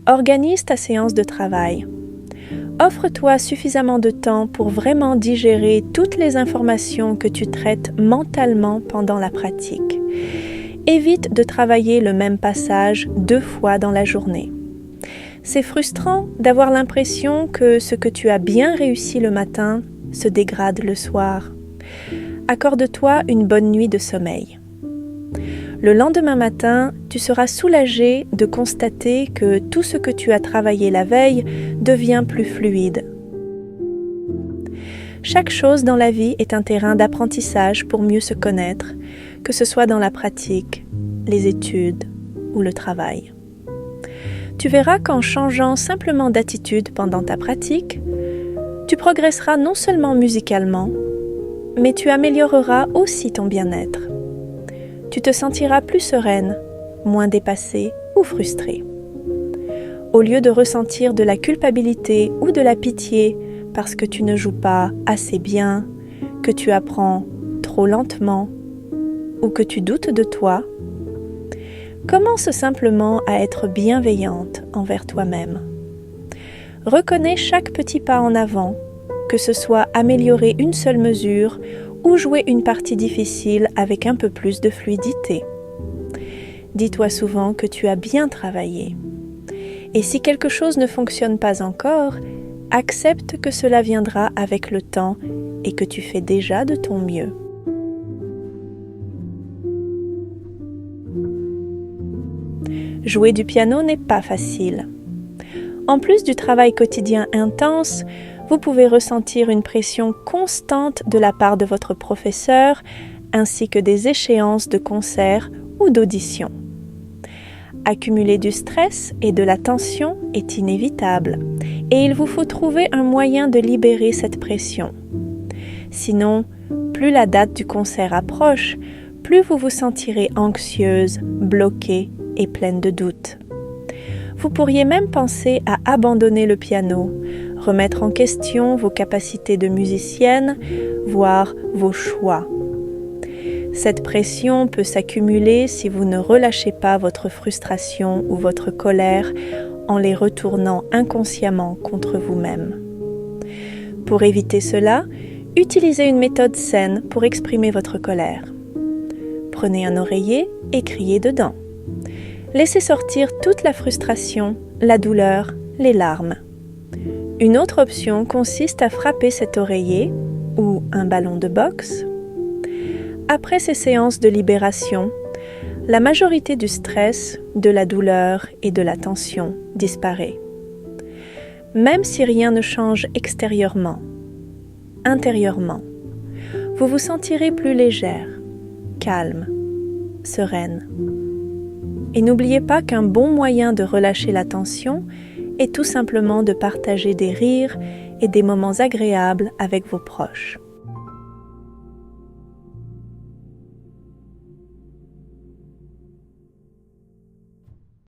Organise ta séance de travail. Offre-toi suffisamment de temps pour vraiment digérer toutes les informations que tu traites mentalement pendant la pratique. Évite de travailler le même passage 2 fois dans la journée. C'est frustrant d'avoir l'impression que ce que tu as bien réussi le matin se dégrade le soir. Accorde-toi une bonne nuit de sommeil. Le lendemain matin, tu seras soulagé de constater que tout ce que tu as travaillé la veille devient plus fluide. Chaque chose dans la vie est un terrain d'apprentissage pour mieux se connaître, que ce soit dans la pratique, les études ou le travail. Tu verras qu'en changeant simplement d'attitude pendant ta pratique, tu progresseras non seulement musicalement, mais tu amélioreras aussi ton bien-être. Tu te sentiras plus sereine, moins dépassée ou frustrée. Au lieu de ressentir de la culpabilité ou de la pitié parce que tu ne joues pas assez bien, que tu apprends trop lentement ou que tu doutes de toi, commence simplement à être bienveillante envers toi-même. Reconnais chaque petit pas en avant, que ce soit améliorer une seule mesure ou jouer une partie difficile avec un peu plus de fluidité. Dis-toi souvent que tu as bien travaillé. Et si quelque chose ne fonctionne pas encore, accepte que cela viendra avec le temps et que tu fais déjà de ton mieux. Jouer du piano n'est pas facile. En plus du travail quotidien intense, vous pouvez ressentir une pression constante de la part de votre professeur, ainsi que des échéances de concerts ou d'auditions. Accumuler du stress et de la tension est inévitable, et il vous faut trouver un moyen de libérer cette pression. Sinon, plus la date du concert approche, plus vous vous sentirez anxieuse, bloquée et pleine de doutes. Vous pourriez même penser à abandonner le piano, remettre en question vos capacités de musicienne, voire vos choix. Cette pression peut s'accumuler si vous ne relâchez pas votre frustration ou votre colère en les retournant inconsciemment contre vous-même. Pour éviter cela, utilisez une méthode saine pour exprimer votre colère. Prenez un oreiller et criez dedans. Laissez sortir toute la frustration, la douleur, les larmes. Une autre option consiste à frapper cet oreiller ou un ballon de boxe. Après ces séances de libération, la majorité du stress, de la douleur et de la tension disparaît. Même si rien ne change extérieurement, intérieurement, vous vous sentirez plus légère, calme, sereine. Et n'oubliez pas qu'un bon moyen de relâcher la tension est tout simplement de partager des rires et des moments agréables avec vos proches.